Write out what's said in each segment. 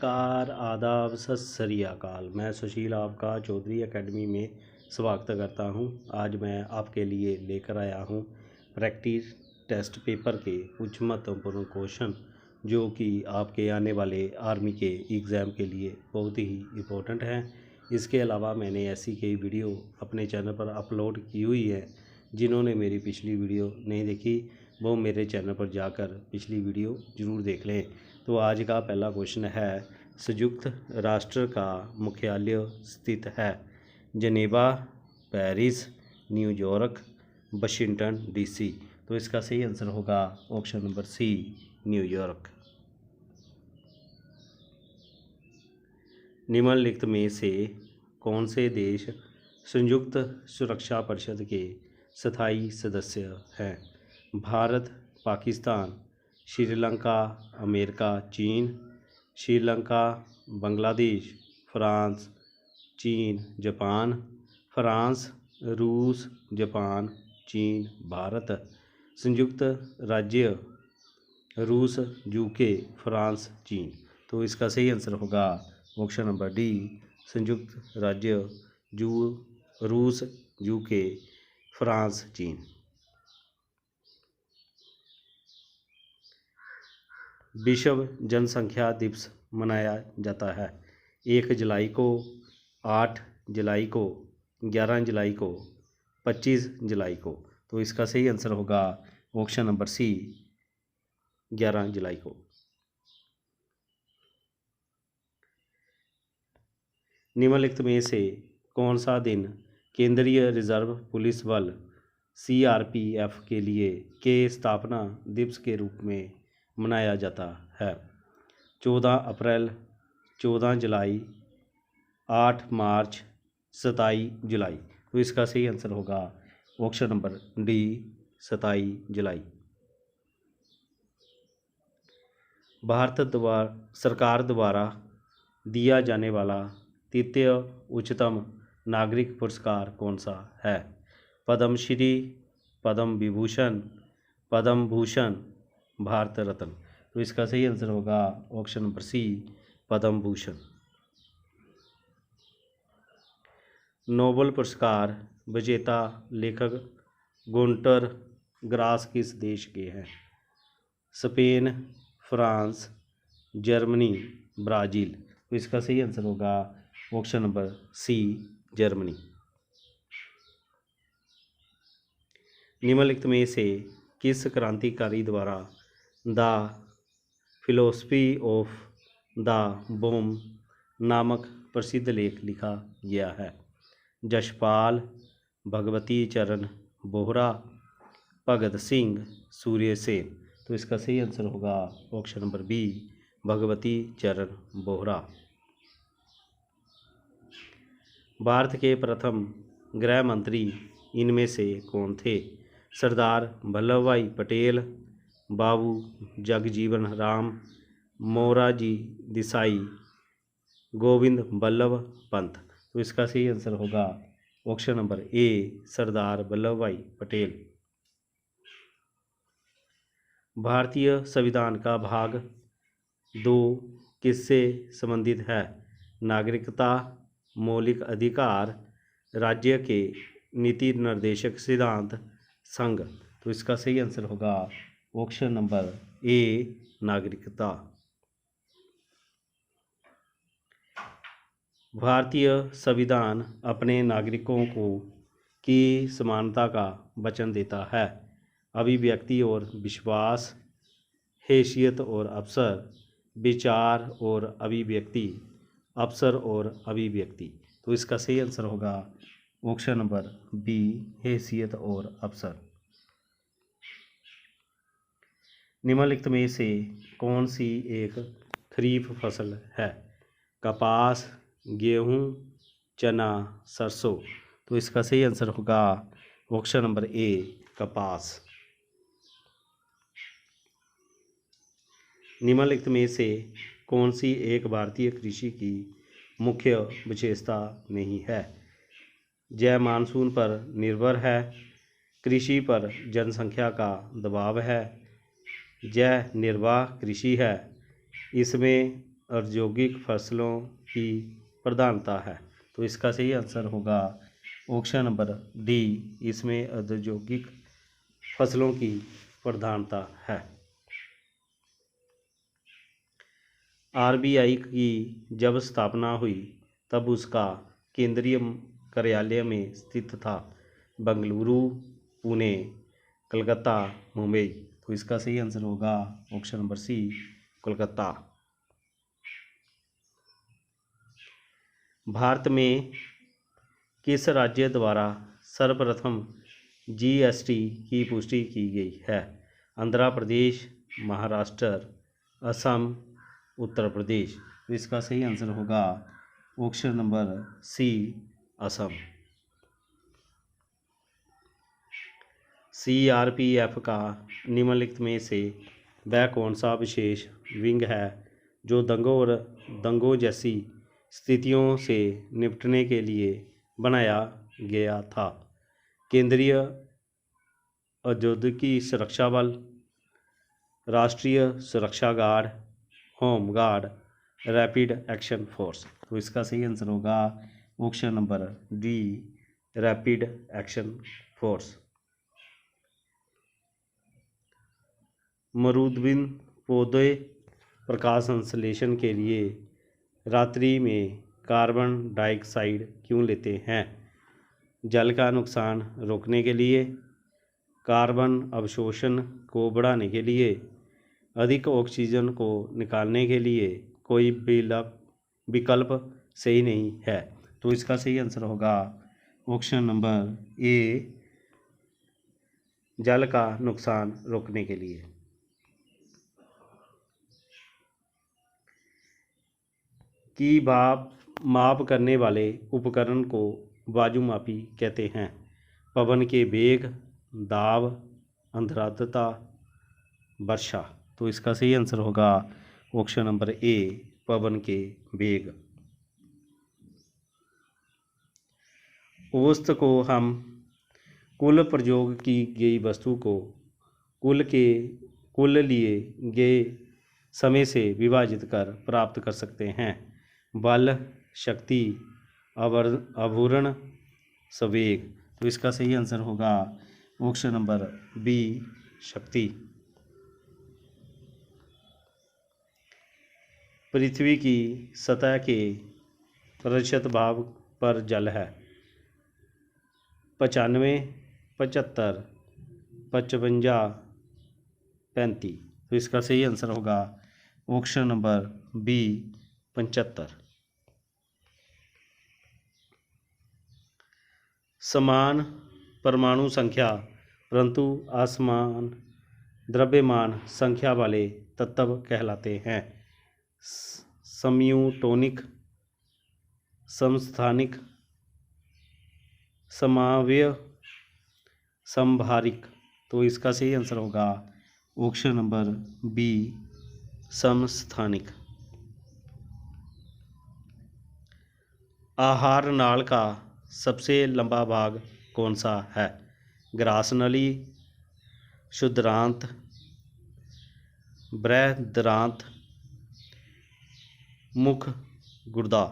नमस्कार, आदाब, सत श्री अकाल। मैं सुशील आपका चौधरी एकेडमी में स्वागत करता हूं। आज मैं आपके लिए लेकर आया हूं प्रैक्टिस टेस्ट पेपर के कुछ महत्वपूर्ण क्वेश्चन जो कि आपके आने वाले आर्मी के एग्ज़ाम के लिए बहुत ही इम्पोर्टेंट हैं। इसके अलावा मैंने ऐसी कई वीडियो अपने चैनल पर अपलोड की हुई है। जिन्होंने मेरी पिछली वीडियो नहीं देखी वो मेरे चैनल पर जाकर पिछली वीडियो ज़रूर देख लें। तो आज का पहला क्वेश्चन है, संयुक्त राष्ट्र का मुख्यालय स्थित है जनेवा, पेरिस, न्यूयॉर्क, वाशिंगटन डीसी। तो इसका सही आंसर होगा ऑप्शन नंबर सी, न्यूयॉर्क। निम्नलिखित में से कौन से देश संयुक्त सुरक्षा परिषद के स्थायी सदस्य हैं? भारत, पाकिस्तान, श्रीलंका, अमेरिका, चीन। श्रीलंका, बांग्लादेश, फ्रांस, चीन, जापान। फ्रांस, रूस, जापान, चीन, भारत। संयुक्त राज्य रूस, यूके, फ्रांस, चीन। तो इसका सही आंसर होगा ऑप्शन नंबर डी, संयुक्त राज्य रूस, यूके, फ्रांस, चीन। विश्व जनसंख्या दिवस मनाया जाता है 1 जुलाई को, 8 जुलाई को, 11 जुलाई को, 25 जुलाई को। तो इसका सही आंसर होगा ऑप्शन नंबर सी, 11 जुलाई को। निम्नलिखित में से कौन सा दिन केंद्रीय रिजर्व पुलिस बल CRPF के स्थापना दिवस के रूप में मनाया जाता है? 14 अप्रैल, 14 जुलाई, 8 मार्च, 27 जुलाई। तो इसका सही आंसर होगा ऑप्शन नंबर डी, 27 जुलाई। भारत सरकार द्वारा दिया जाने वाला तृतीय उच्चतम नागरिक पुरस्कार कौन सा है? पद्मश्री, पद्म विभूषण, पद्म भूषण, भारत रत्न। तो इसका सही आंसर होगा ऑप्शन नंबर सी, पद्म भूषण। नोबेल पुरस्कार विजेता लेखक गुंटर ग्रास किस देश के हैं? Spain, France, Germany, Brazil. तो इसका सही आंसर होगा ऑप्शन नंबर सी, जर्मनी। निम्नलिखित में से किस क्रांतिकारी द्वारा the philosophy of the bomb नामक प्रसिद्ध लेख लिखा गया है? जसपाल, भगवती चरण बोहरा, भगत सिंह, सूर्य सेन। तो इसका सही आंसर होगा ऑप्शन नंबर बी, भगवती चरण बोहरा। भारत के प्रथम गृह मंत्री इनमें से कौन थे? सरदार वल्लभ भाई पटेल, बाबू जगजीवन राम, मोरारजी देसाई, गोविंद बल्लभ पंत। तो इसका सही आंसर होगा option number A, Sardar Vallabh भाई पटेल। भारतीय संविधान का भाग 2 किससे संबंधित है? नागरिकता, मौलिक अधिकार, राज्य के नीति निर्देशक सिद्धांत, संघ। तो इसका सही आंसर होगा ऑप्शन नंबर ए, नागरिकता। भारतीय संविधान अपने नागरिकों की समानता का वचन देता है। अभिव्यक्ति और विश्वास, हैसियत और अवसर, विचार और अभिव्यक्ति, अवसर और अभिव्यक्ति। तो इसका सही आंसर होगा ऑप्शन नंबर बी, हैसियत और अवसर। निम्नलिखित में से कौन सी एक खरीफ फसल है? कपास, गेहूँ, चना, सरसों। तो इसका सही आंसर होगा ऑप्शन नंबर ए, कपास। निम्नलिखित में से कौन सी एक भारतीय कृषि की मुख्य विशेषता नहीं है? जय मानसून पर निर्भर है, कृषि पर जनसंख्या का दबाव है, जय निर्वाह कृषि है, इसमें औद्योगिक फसलों की प्रधानता है। तो इसका सही आंसर होगा ऑप्शन नंबर डी, इसमें औद्योगिक फसलों की प्रधानता है। आरबीआई की जब स्थापना हुई तब उसका केंद्रीय कार्यालय में स्थित था बेंगलुरु, पुणे, कलकत्ता, मुंबई। तो इसका सही आंसर होगा ऑप्शन नंबर सी, कोलकाता। भारत में किस राज्य द्वारा सर्वप्रथम जीएसटी की पुष्टि की गई है? आंध्र प्रदेश, महाराष्ट्र, असम, उत्तर प्रदेश। तो इसका सही आंसर होगा option number C, Assam. CRPF का निम्नलिखित में से वह कौन सा विशेष विंग है जो दंगों और दंगों जैसी स्थितियों से निपटने के लिए बनाया गया था? केंद्रीय औद्योगिकी सुरक्षा बल, राष्ट्रीय सुरक्षा guard, home guard, rapid action force. तो इसका सही आंसर होगा option number D, rapid action force. मरुद्वीन पौधे प्रकाश संश्लेषण के लिए रात्रि में कार्बन डाइऑक्साइड क्यों लेते हैं? जल का नुकसान रोकने के लिए, कार्बन अवशोषण को बढ़ाने के लिए, अधिक ऑक्सीजन को निकालने के लिए, कोई विकल्प सही नहीं है। तो इसका सही आंसर होगा ऑप्शन नंबर ए, जल का नुकसान रोकने के लिए। की माप करने वाले उपकरण को वायुमापी कहते हैं? पवन के वेग, दाब, आर्द्रता, वर्षा। तो इसका सही आंसर होगा ऑप्शन नंबर ए, पवन के वेग। औसत को हम कुल प्रयोग की गई वस्तु को कुल लिए गए समय से विभाजित कर प्राप्त कर सकते हैं। बल, शक्ति, आघूर्ण, संवेग। तो इसका सही आंसर होगा ऑप्शन नंबर बी, शक्ति। पृथ्वी की सतह के प्रतिशत भाग पर जल है? 95, 75, 55, 35। तो इसका सही आंसर होगा ऑप्शन नंबर बी, 75। समान परमाणु संख्या परंतु असमान द्रव्यमान संख्या वाले तत्व कहलाते हैं? समयूटोनिक, समस्थानिक, समावयव, समभारिक। तो इसका सही आंसर होगा ऑप्शन नंबर बी, समस्थानिक। आहार नाल का सबसे लंबा भाग कौन सा है? ग्रास नली, क्षुद्रांत, बृहदांत्र, मुख गुर्दा।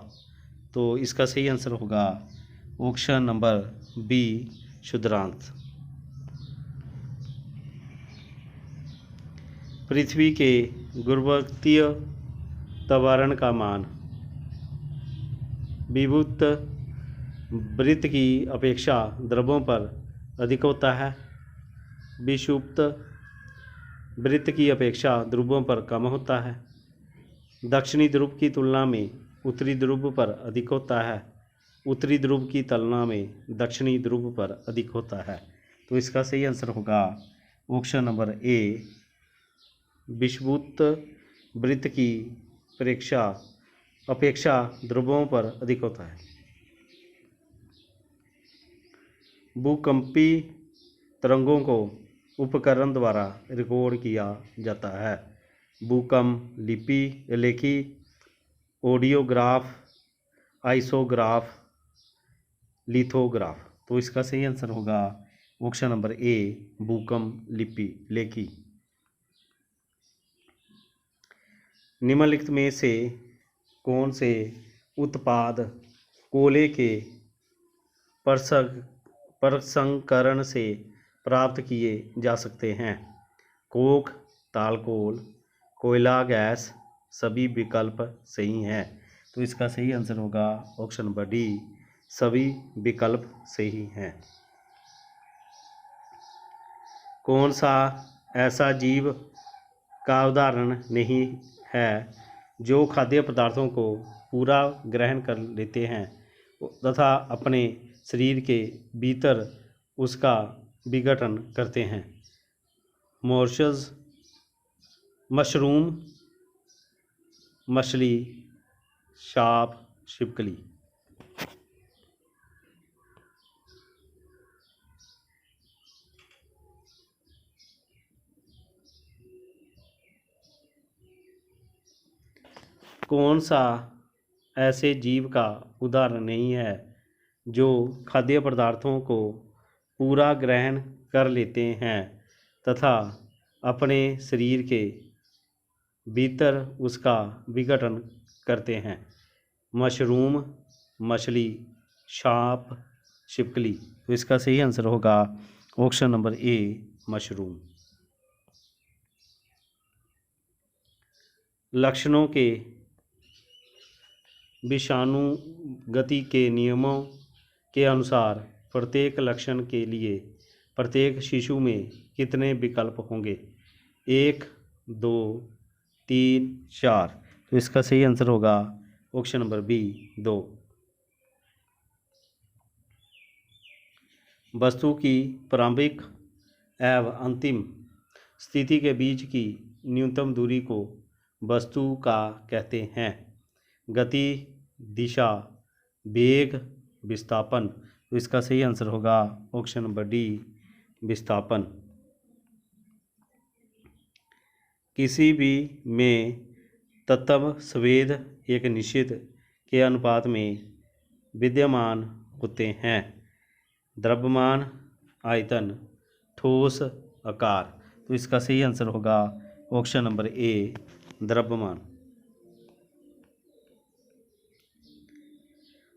तो इसका सही आंसर होगा ऑप्शन नंबर बी, क्षुद्रांत। पृथ्वी के गुरुत्वीय त्वरण का मान विद्युत वृत्त की अपेक्षा द्रवों पर अधिक होता है, विषुवत वृत्त की अपेक्षा ध्रुवों पर कम होता है, दक्षिणी ध्रुव की तुलना में उत्तरी ध्रुव पर अधिक होता है, उत्तरी ध्रुव की तुलना में दक्षिणी ध्रुव पर अधिक होता है? तो इसका सही आंसर होगा ऑप्शन नंबर ए, विषुवत वृत्त की अपेक्षा ध्रुवों पर अधिक होता है। भूकंपी तरंगों को उपकरण द्वारा रिकॉर्ड किया जाता है? भूकंप लेखी, ऑडियोग्राफ, आइसोग्राफ, लिथोग्राफ। तो इसका सही आंसर होगा ऑप्शन नंबर ए, भूकंप लेखी। निम्नलिखित में से कौन से उत्पाद कोयले के प्रसंस्करण से प्राप्त किए जा सकते हैं? कोक, तालकोल, कोयला, गैस। सभी विकल्प सही हैं। तो इसका सही आंसर होगा ऑप्शन नंबर डी, सभी विकल्प सही हैं। कौन सा ऐसा जीव का उदाहरण नहीं है जो खाद्य पदार्थों को पूरा ग्रहण कर लेते हैं तथा अपने शरीर के भीतर उसका विघटन करते हैं? मॉर्शस, मशरूम, मछली, सांप, छिपकली। कौन सा ऐसे जीव का उदाहरण नहीं है जो खाद्य पदार्थों को पूरा ग्रहण कर लेते हैं तथा अपने शरीर के भीतर उसका विघटन करते हैं? मशरूम, मछली, सांप, छिपकली। तो इसका सही आंसर होगा ऑप्शन नंबर ए, मशरूम। लक्षणों के विषाणु गति के नियमों के अनुसार प्रत्येक लक्षण के लिए प्रत्येक शिशु में कितने विकल्प होंगे? 1, 2, 3, 4। तो इसका सही आंसर होगा ऑप्शन नंबर बी, 2। वस्तु की प्रारंभिक एवं अंतिम स्थिति के बीच की न्यूनतम दूरी को वस्तु का कहते हैं? गति, दिशा, वेग, विस्थापन। तो इसका सही आंसर होगा ऑप्शन नंबर डी, विस्थापन। किसी भी में तत्व स्वेद एक निश्चित के अनुपात में विद्यमान होते हैं? द्रव्यमान, आयतन, ठोस, आकार। तो इसका सही आंसर होगा ऑप्शन नंबर ए, द्रव्यमान।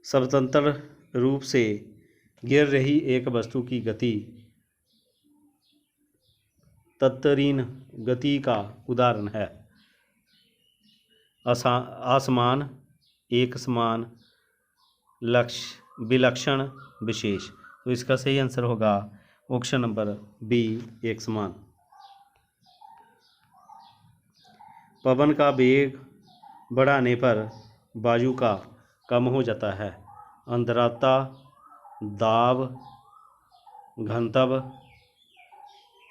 स्वतंत्र रूप से गिर रही एक वस्तु की गति तत्रीन गति का उदाहरण है? असमान, एक समान, लक्ष्य, विलक्षण, विशेष। तो इसका सही आंसर होगा ऑप्शन नंबर बी, एक समान। पवन का वेग बढ़ाने पर वायु का कम हो जाता है? आर्द्रता, दाब, घनत्व,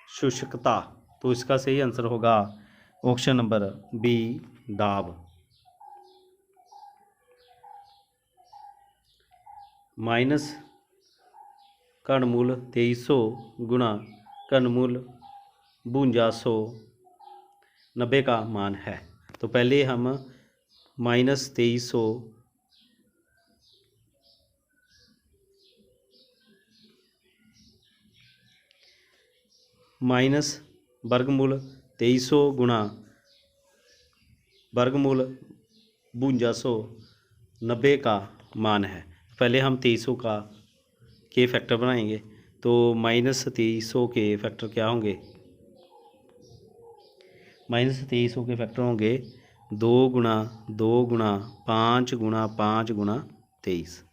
शुष्कता। तो इसका सही आंसर होगा ऑप्शन नंबर बी, दाब। माइनस घनमूल 2300 गुणा घनमूल 5290 का मान है। तो पहले हम -2300 माइनस वर्गमूल 2300 गुणा वर्गमूल 5290 का मान है। पहले हम 2300 का के फैक्टर बनाएंगे। तो -2300 के फैक्टर क्या होंगे? -2300 के फैक्टर होंगे 2 गुणा 2 गुणा 5 गुणा 5 गुणा 23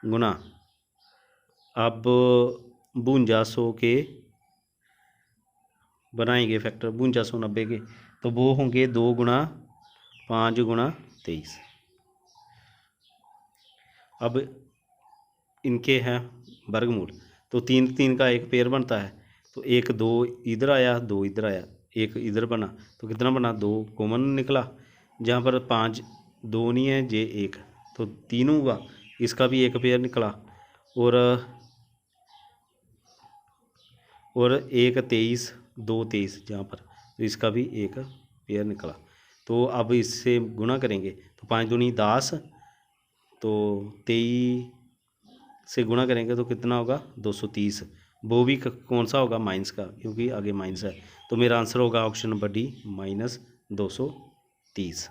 गुणा, अब 5200 के बनाएंगे फैक्टर 5290 के, तो वो होंगे 2 गुणा 5 गुणा 23। अब इनके हैं वर्गमूल, तो 3 3 का एक पेयर बनता है। तो 1 2 इधर आया, 2 इधर आया, 1 इधर बना, तो कितना बना? 2 कॉमन निकला। जहाँ पर 5 2 नहीं है, जे 1, तो 3 हुआ। इसका भी एक पेयर निकला। और 1 23 2 23 जहाँ पर, तो इसका भी एक पेयर निकला। तो अब इससे गुणा करेंगे तो 5 दूनी 10, तो 23 से गुणा करेंगे तो कितना होगा? 230। वो भी कौन सा होगा? माइनस का, क्योंकि आगे माइनस है। तो मेरा आंसर होगा ऑप्शन नंबर डी, -230।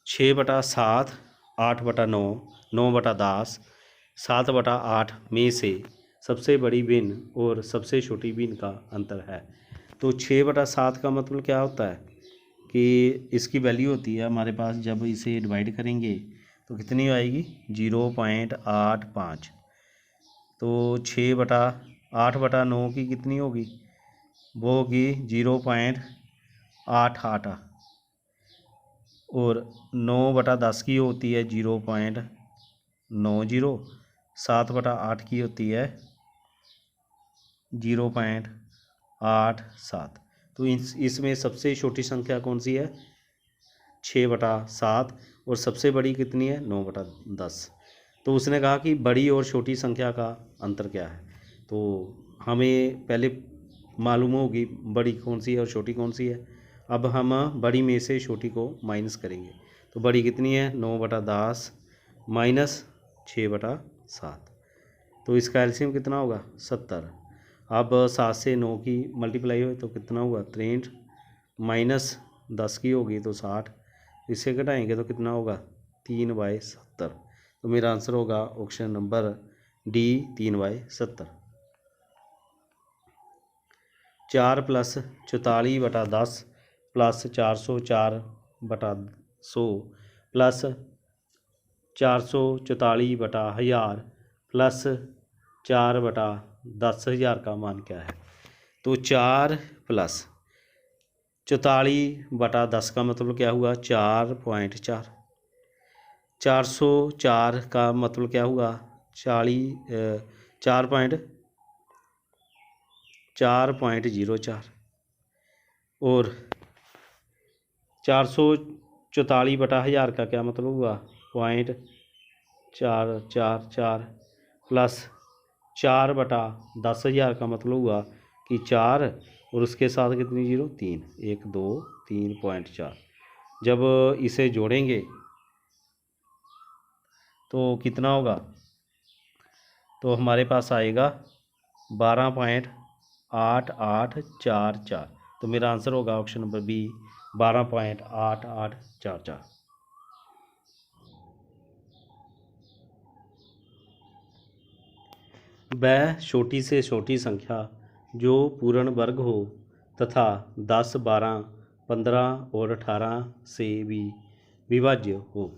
6/7, 8/9, 9/10, 7/8 में से सबसे बड़ी बिन और सबसे छोटी बिन का अंतर है। तो 6/7 का मतलब क्या होता है कि इसकी वैल्यू होती है हमारे पास, जब इसे डिवाइड करेंगे तो कितनी आएगी 0.85। तो 6/8/9 की कितनी होगी, वो होगी 0.88। और 9/10 की होती है 0.90। 7/8 की होती है 0.87। तो इसमें सबसे छोटी संख्या कौन सी है 6/7, और सबसे बड़ी कितनी है 9/10। तो उसने कहा कि बड़ी और छोटी संख्या का अंतर क्या है। तो हमें पहले मालूम होगी बड़ी कौन सी है और छोटी कौन सी है। अब हम बड़ी में से छोटी को माइनस करेंगे। तो बड़ी कितनी है 9/10 माइनस 6/7। तो इसका एलसीएम कितना होगा 70। अब 7 से 9 की मल्टीप्लाई हो तो कितना होगा 63, माइनस 10 की होगी तो 60, इससे घटाएंगे तो कितना होगा 3/70। तो मेरा आंसर होगा option number D 3/70। 4 + 44/10 plus 404/100 plus 444/1000 plus 4/10,000 का मान क्या है। तो 4 + 44/10 का मतलब क्या हुआ 4.4। 404 का मतलब क्या हुआ 4.04। और 444/1000 का क्या मतलब हुआ 0.444 प्लस 4/10,000 का मतलब हुआ कि 4 और उसके साथ कितनी 0 3, 1 2 3.4। जब इसे जोड़ेंगे तो कितना होगा, तो हमारे पास आएगा 12.8844। तो मेरा आंसर होगा ऑप्शन नंबर बी 12.8844। वह छोटी से छोटी संख्या जो पूर्ण वर्ग हो तथा 10, 12, 15 और 18 से भी विभाज्य हो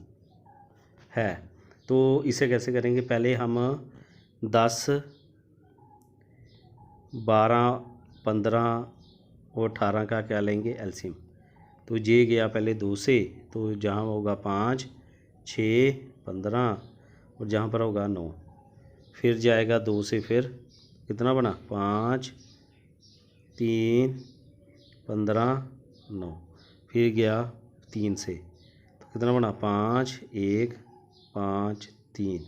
है। तो इसे कैसे करेंगे, पहले हम 10, 12, 15 और 18 का क्या लेंगे एलसीएम। तो ये गया पहले 2 से, तो जहाँ होगा 5, 6, 15 और जहाँ पर होगा 9। फिर जाएगा 2 से, फिर कितना बना 5, 3, 15, 9। फिर गया 3 से, तो कितना बना 5, 1, 5, 3।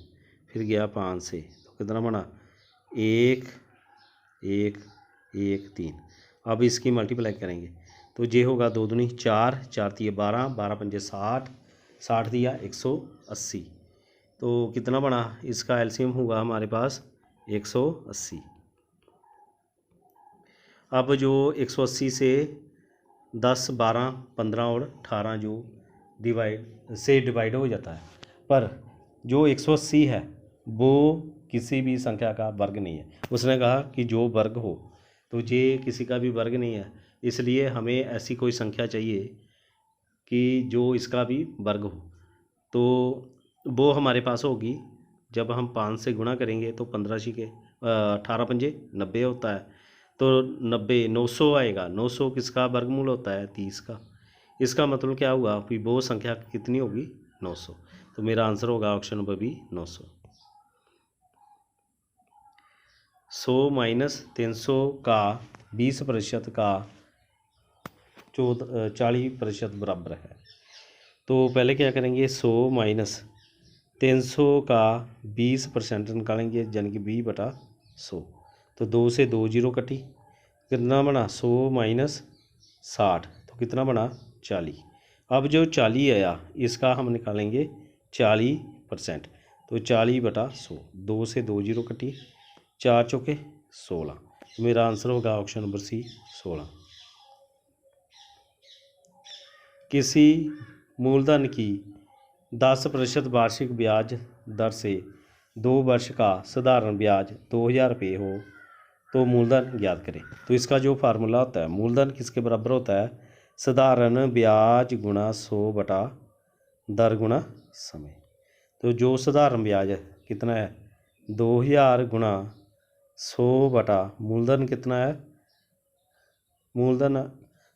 फिर गया 5 से, तो कितना बना 1, 1, 1, 3। अब इसकी मल्टीप्लाई करेंगे तो ये होगा 2 दूनी 4, 4 दिए 12, 12 पंजे 60, 60 दिया 180। तो कितना बना, इसका एलसीएम होगा हमारे पास 180। अब जो 180 से 10, 12, 15 और 18 जो डिवाइड हो जाता है, पर जो 180 है वो किसी भी संख्या का वर्ग नहीं है। उसने कहा कि जो वर्ग हो, तो ये किसी का भी वर्ग नहीं है, इसलिए हमें ऐसी कोई संख्या चाहिए कि जो इसका भी वर्ग हो। तो वो हमारे पास होगी जब हम 5 से गुणा करेंगे तो 15 छिके 18 पंजे 90 होता है। तो 90 900 आएगा। 900 किसका वर्गमूल होता है 30 का। इसका मतलब क्या हुआ कि वो संख्या कितनी होगी 900। तो मेरा आंसर होगा ऑप्शन नंबर बी 900। 100 - 300 का 20% का 40% बराबर है। तो पहले क्या करेंगे 100 - 300 का 20% निकालेंगे, यानी कि 20/100। तो 2 से 2 जीरो कटी, कितना बना 100 - 60, तो कितना बना 40। अब जो 40 आया इसका हम निकालेंगे 40%। तो 40/100, 2 से 2 जीरो कटी, 4 चौके 16। तो मेरा आंसर होगा ऑप्शन नंबर सी 16। किसी मूलधन की 10% वार्षिक ब्याज दर से 2 वर्ष का साधारण ब्याज 2000 रुपये हो तो मूलधन ज्ञात करें। तो इसका जो फार्मूला होता है, मूलधन किसके बराबर होता है, साधारण ब्याज गुणा 100 बटा दर गुणा समय। तो जो साधारण ब्याज है कितना है 2000 गुणा 100 बटा मूलधन कितना है, मूलधन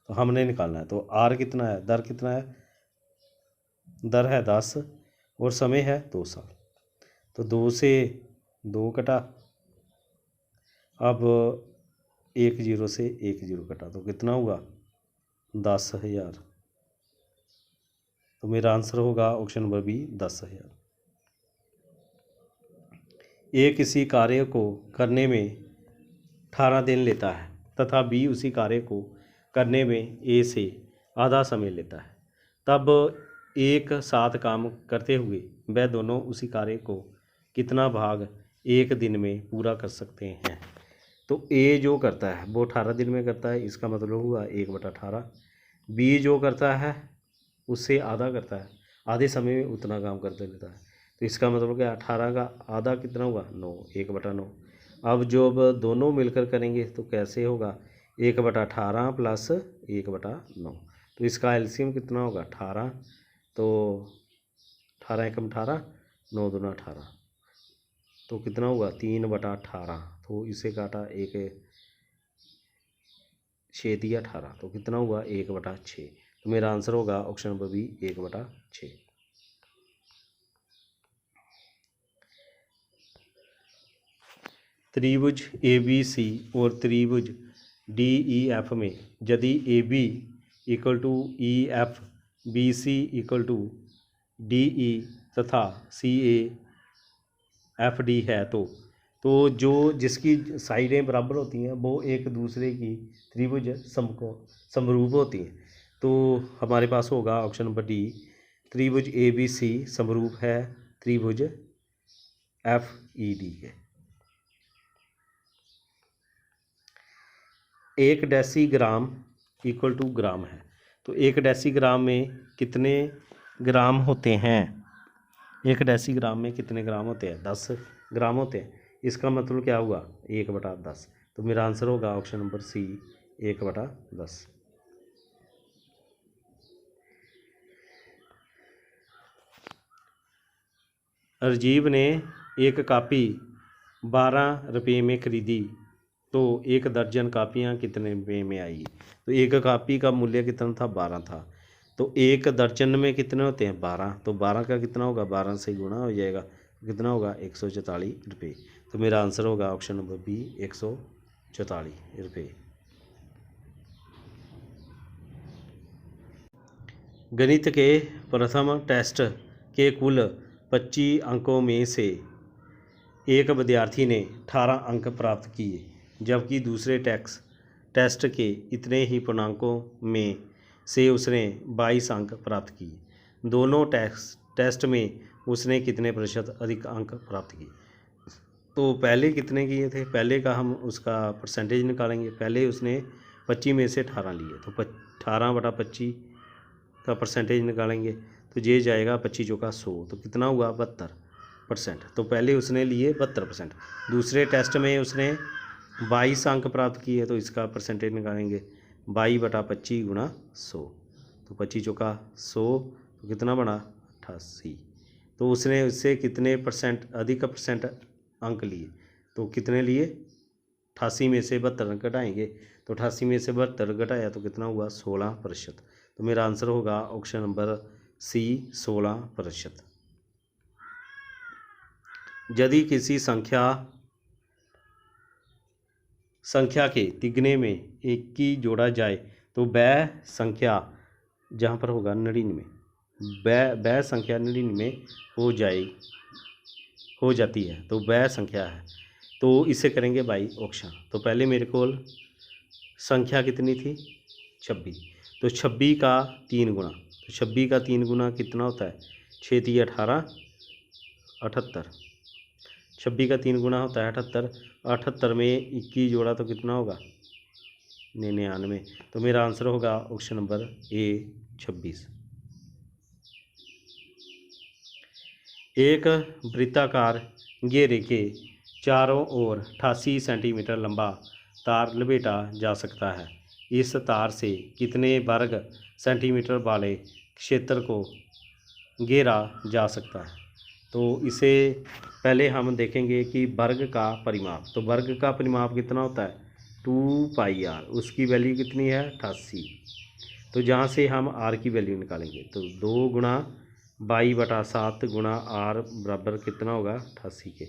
तो हमने निकालना है। तो आर कितना है, दर कितना है, दर है 10 और समय है 2 साल। तो 2 से 2 कटा, अब 1 0 से 1 0 कटा, तो कितना हुआ 10,000। तो मेरा आंसर होगा ऑप्शन नंबर बी 10,000। ए किसी कार्य को करने में 18 दिन लेता है तथा बी उसी कार्य को करने में ए से आधा समय लेता है, तब एक साथ काम करते हुए वह दोनों उसी कार्य को कितना भाग एक दिन में पूरा कर सकते हैं। तो ए जो करता है वो 18 दिन में करता है, इसका मतलब हुआ 1/18। बी जो करता है उससे आधा करता है, आधे समय में उतना काम करते रहता है। तो इसका मतलब क्या, 18 का आधा कितना हुआ 9, 1/9। अब जब दोनों मिलकर करेंगे तो कैसे होगा 1/18 प्लस 1/9। तो इसका एलसीएम कितना होगा 18। तो 18 एकम 18, 9 दूना 18, तो कितना हुआ 3/18। तो इसे काटा, एक 6 दिया 18, तो कितना हुआ 1/6। तो मेरा आंसर होगा ऑप्शन नंबर बी 1/6। त्रिभुज ABC और त्रिभुज DEF में यदि AB equal to EF, BC equal to DE तथा CA FD है तो जो जिसकी साइडें बराबर होती हैं वो एक दूसरे की त्रिभुज समरूप होती हैं। तो हमारे पास होगा ऑप्शन नंबर डी, त्रिभुज ABC समरूप है त्रिभुज FED के। 1 डेसीग्राम इक्वल टू ग्राम है, तो 1 डेसीग्राम में कितने ग्राम होते हैं, 1 डेसीग्राम में कितने ग्राम होते हैं 10 ग्राम होते हैं। इसका मतलब क्या हुआ 1/10। तो मेरा आंसर होगा ऑप्शन नंबर सी 1/10। राजीव ने एक कापी 12 रुपये में खरीदी तो 1 दर्जन कापियाँ कितने रुपये में आई। तो एक कापी का मूल्य कितना था 12 था, तो 1 दर्जन में कितने होते हैं 12, तो 12 का कितना होगा 12 से गुणा हो जाएगा, तो कितना होगा 144 रुपये। तो मेरा आंसर होगा ऑप्शन नंबर बी 144 रुपये। गणित के प्रथम टेस्ट के कुल 25 अंकों में से एक विद्यार्थी ने 18 अंक प्राप्त किए, जबकि दूसरे टेस्ट के इतने ही पूर्णांकों में से उसने 22 अंक प्राप्त किए। दोनों टेस्ट में उसने कितने प्रतिशत अधिक अंक प्राप्त किए। तो पहले कितने किए थे, पहले का हम उसका परसेंटेज निकालेंगे। पहले उसने 25 में से 18 लिए, तो 18/25 का परसेंटेज निकालेंगे, तो ये जाएगा 25 चौका 100, तो कितना हुआ 72%। तो पहले उसने लिए 72%। दूसरे टेस्ट में उसने 22 अंक प्राप्त किए, तो इसका परसेंटेज निकालेंगे 22/25 गुणा 100, तो 25 चौका 100, तो कितना बना 88। तो उसने उससे कितने परसेंट अधिक अंक लिए, तो कितने लिए 88 में से 72 अंक घटाएंगे, तो 88 में से 72 घटाया तो कितना हुआ 16%। तो मेरा आंसर होगा ऑप्शन नंबर सी 16%। यदि किसी संख्या के तिगने में 21 जोड़ा जाए तो वह संख्या जहाँ पर होगा 99, वह संख्या 99 हो जाती है, तो वह संख्या है। तो इसे करेंगे बाई ऑप्शन। तो पहले मेरे को संख्या कितनी थी 26, तो 26 का 3 गुना, तो 26 का 3 गुना कितना होता है 6 3 18 78, 26 का 3 गुना होता है 78, 78 में 21 जोड़ा तो कितना होगा 99। तो मेरा आंसर होगा ऑप्शन नंबर ए 26। एक वृत्ताकार घेरे के चारों ओर 88 सेंटीमीटर लंबा तार लपेटा जा सकता है। इस तार से कितने वर्ग सेंटीमीटर वाले क्षेत्र को घेरा जा सकता है? तो इसे पहले हम देखेंगे कि वर्ग का परिमाप। तो वर्ग का परिमाप कितना होता है? 2πr। उसकी वैल्यू कितनी है? 88। तो जहाँ से हम r की वैल्यू निकालेंगे तो 2 गुणा 22/7 गुणा r बराबर कितना होगा? 88 के।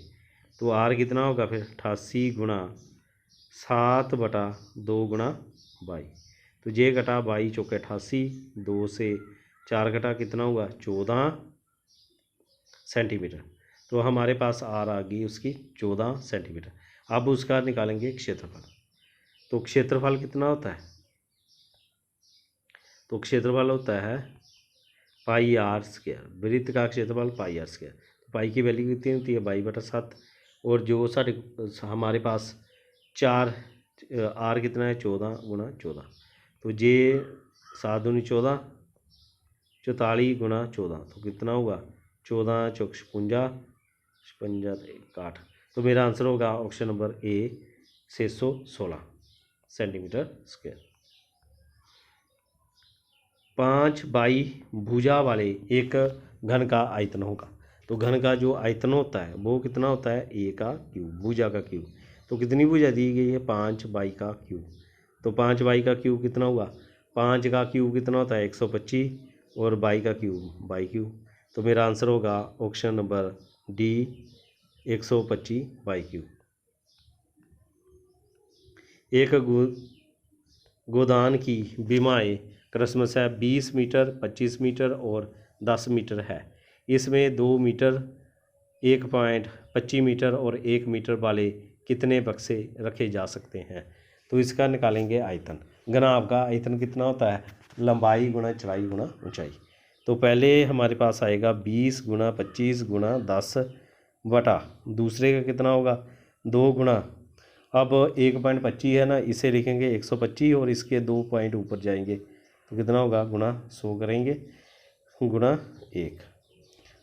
तो r कितना होगा फिर? 88 गुणा 7/2 गुणा 22। तो ये घटा 22 चौके 88, 2 से 4 घटा कितना हुआ? 14 सेंटीमीटर। तो हमारे पास r आ गई उसकी 14 सेंटीमीटर। अब उसका निकालेंगे क्षेत्रफल। तो क्षेत्रफल कितना होता है? तो क्षेत्रफल होता है πr²। वृत्त का क्षेत्रफल πr²। तो पाई की वैल्यू कितनी होती है? 22/7। और जो साढ़े हमारे पास 4 r कितना है? 14 गुणा 14। तो ये 7 दूनी 14, 44 गुणा 14 तो कितना हुआ? 14 चौक 56, 56 61। तो मेरा आंसर होगा option number A 616 centimetre square. 5 by भुजा वाले एक घन का आयतन होगा। तो घन का जो आयतन होता है वो कितना होता है? ए का क्यूब, भुजा का क्यूब। तो कितनी भुजा दी गई है? 5 बाई का क्यूब। तो 5 बाई का क्यूब कितना हुआ? 5 का क्यूब कितना होता है? 125 और बाई का क्यूब बाई क्यूब। तो मेरा आंसर होगा option number D 125 by cube. एक गोदान की बीमाएँ क्रमशः 20 मीटर, 25 मीटर और 10 मीटर है। इसमें 2 मीटर, 1.25 मीटर और 1 मीटर वाले कितने बक्से रखे जा सकते हैं? तो इसका निकालेंगे आयतन। घनाभ का आयतन कितना होता है? लंबाई गुणा चौड़ाई गुणा ऊंचाई। तो पहले हमारे पास आएगा 20 गुणा 25 गुणा 10 बटा दूसरे का कितना होगा? 2 गुणा, अब 1.25 है ना, इसे लिखेंगे 125 और इसके 2 पॉइंट ऊपर जाएंगे तो कितना होगा? गुणा 100 करेंगे गुणा 1।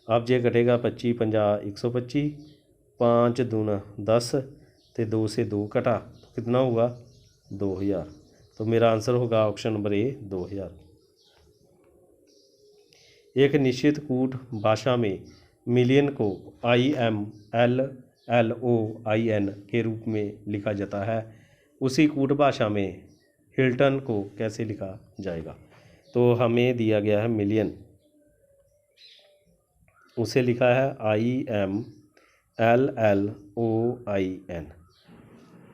अब ये घटेगा 25 50 125, 5 दूना 10 तो 2 से 2 कटा तो कितना हुआ? 2000। तो मेरा आंसर होगा ऑप्शन नंबर ए 2000। एक निश्चित कूट भाषा में मिलियन को IMLLOIN के रूप में लिखा जाता है। उसी कूट भाषा में हिल्टन को कैसे लिखा जाएगा? तो हमें दिया गया है मिलियन, उसे लिखा है IMLLOIN।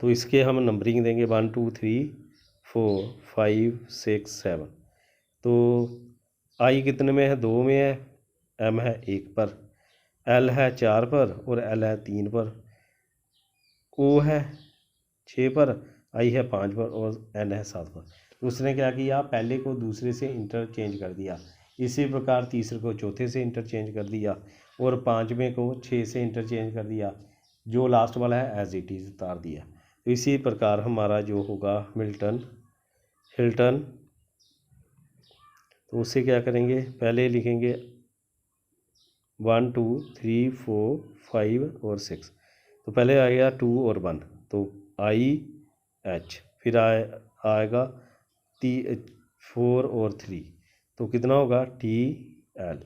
तो इसके हम नंबरिंग देंगे 1 2 3 4 5 6 7। तो आई कितने में है? 2 में है, M है 1 पर, L है 4 पर और L है 3 पर, O है 6 पर, I है 5 पर और N है 7 पर। तो उसने क्या किया? पहले को दूसरे से इंटरचेंज कर दिया। इसी प्रकार तीसरे को चौथे से इंटरचेंज कर दिया और पाँचवें को 6 से इंटरचेंज कर दिया। जो लास्ट वाला है एज इट इज़ उतार दिया। तो इसी प्रकार हमारा जो होगा हिल्टन, तो उससे क्या करेंगे? पहले लिखेंगे 1 2 3 4 5 और 6। तो पहले आएगा 2 और 1 तो IH, फिर आएगा 4 और 3 तो कितना होगा? TL।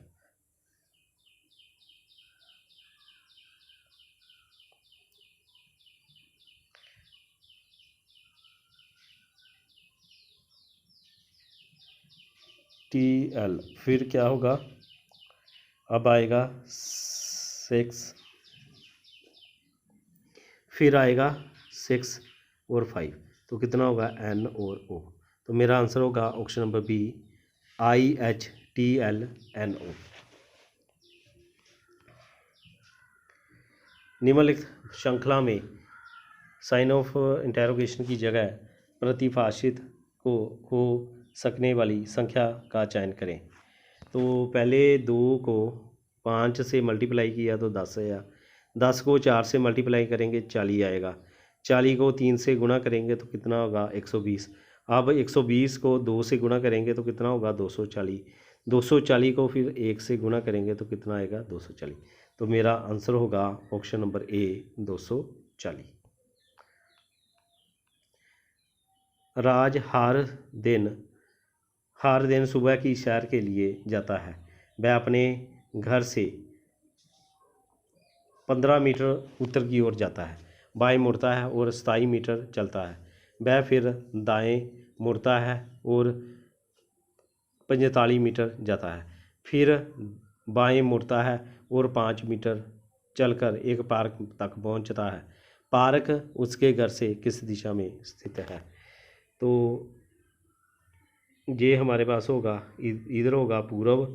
TL फिर क्या होगा? अब आएगा 6, फिर आएगा 6 और 5 तो कितना होगा? N और O। तो मेरा आंसर होगा ऑप्शन नंबर बी IHTLNO। निम्नलिखित श्रृंखला में साइन ऑफ इंटेरोगेशन की जगह प्रतिभाषित हो सकने वाली संख्या का चयन करें। तो पहले 2 को 5 से मल्टीप्लाई किया तो 10 आया, 10 को 4 से मल्टीप्लाई करेंगे 40 आएगा, 40 को 3 से गुणा करेंगे तो कितना होगा? 120। अब 120 को 2 से गुणा करेंगे तो कितना होगा? 240। 240 को फिर 1 से गुणा करेंगे तो कितना आएगा? 240। तो मेरा आंसर होगा ऑप्शन नंबर ए 240। राज हर दिन सुबह की सैर के लिए जाता है। वह अपने घर से 15 मीटर उत्तर की ओर जाता है, बाएं मुड़ता है और 27 मीटर चलता है। वह फिर दाएं मुड़ता है और 45 मीटर जाता है, फिर बाएं मुड़ता है और 5 मीटर चलकर एक पार्क तक पहुंचता है। पार्क उसके घर से किस दिशा में स्थित है? तो ये हमारे पास होगा, इधर होगा पूर्व,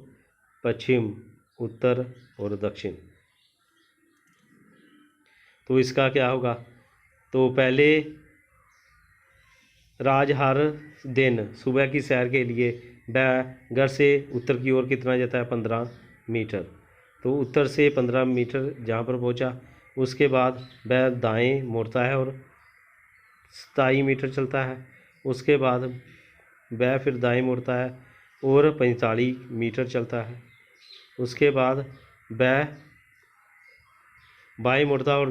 पश्चिम, उत्तर और दक्षिण। तो इसका क्या होगा? तो पहले राज हर दिन सुबह की सैर के लिए वह घर से उत्तर की ओर कितना जाता है? 15 मीटर। तो उत्तर से 15 मीटर जहाँ पर पहुँचा, उसके बाद वह दाएं मुड़ता है और 27 मीटर चलता है। उसके बाद वह फिर दाएं मुड़ता है और 45 मीटर चलता है। उसके बाद वह बाएं मुड़ता है और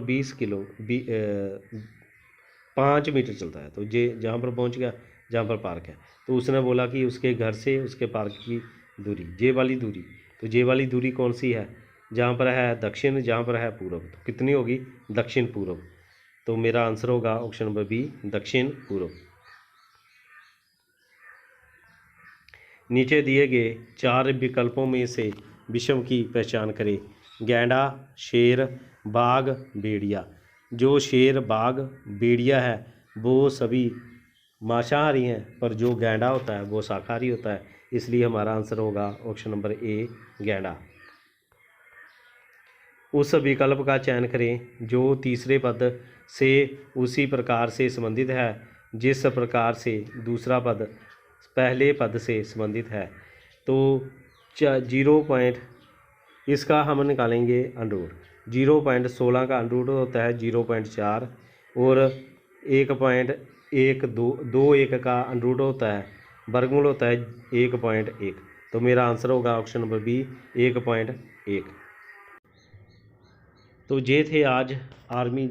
5 मीटर चलता है। तो ये जहाँ पर पहुँच गया जहाँ पर पार्क है, तो उसने बोला कि उसके घर से उसके पार्क की दूरी, ये वाली दूरी। तो ये वाली दूरी कौन सी है? जहाँ पर है दक्षिण, जहाँ पर है पूर्व। तो कितनी होगी? दक्षिण पूर्व। तो मेरा आंसर होगा ऑप्शन नंबर बी, दक्षिण पूर्व। नीचे दिए गए 4 विकल्पों में से विषम की पहचान करें। गैंडा, शेर, बाघ, भेड़िया। जो शेर, बाघ, भेड़िया है वो सभी मांसाहारी हैं, पर जो गैंडा होता है वो शाकाहारी होता है। इसलिए हमारा आंसर होगा ऑप्शन नंबर ए, गैंडा। उस विकल्प का चयन करें जो तीसरे पद से उसी प्रकार से संबंधित है जिस प्रकार से दूसरा पद पहले पद से संबंधित है। तो 0. इसका हम निकालेंगे अंडरूट। 0.16 का अंडरूट होता है 0.4 और 1.21 का अंडरूट होता है, वर्गमूल होता है 1.1। तो मेरा आंसर होगा ऑप्शन नंबर बी, 1.1। तो ये थे आज आर्मी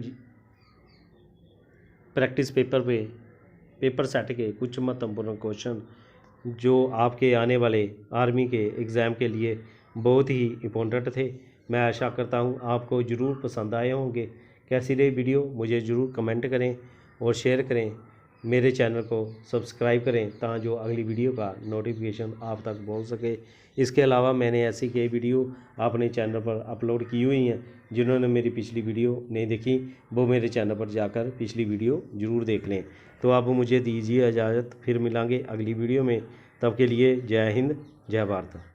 प्रैक्टिस पेपर सेट के कुछ महत्वपूर्ण क्वेश्चन जो आपके आने वाले आर्मी के एग्ज़ाम के लिए बहुत ही इम्पोर्टेंट थे। मैं आशा करता हूँ आपको ज़रूर पसंद आए होंगे। कैसी रही वीडियो मुझे ज़रूर कमेंट करें और शेयर करें। मेरे चैनल को सब्सक्राइब करें ताकि जो अगली वीडियो का नोटिफिकेशन आप तक पहुंच सके। इसके अलावा मैंने ऐसी कई वीडियो अपने चैनल पर अपलोड की हुई हैं। जिन्होंने मेरी पिछली वीडियो नहीं देखी वो मेरे चैनल पर जाकर पिछली वीडियो ज़रूर देख लें। तो आप मुझे दीजिए इजाज़त, फिर मिलेंगे अगली वीडियो में। तब के लिए जय हिंद, जय भारत।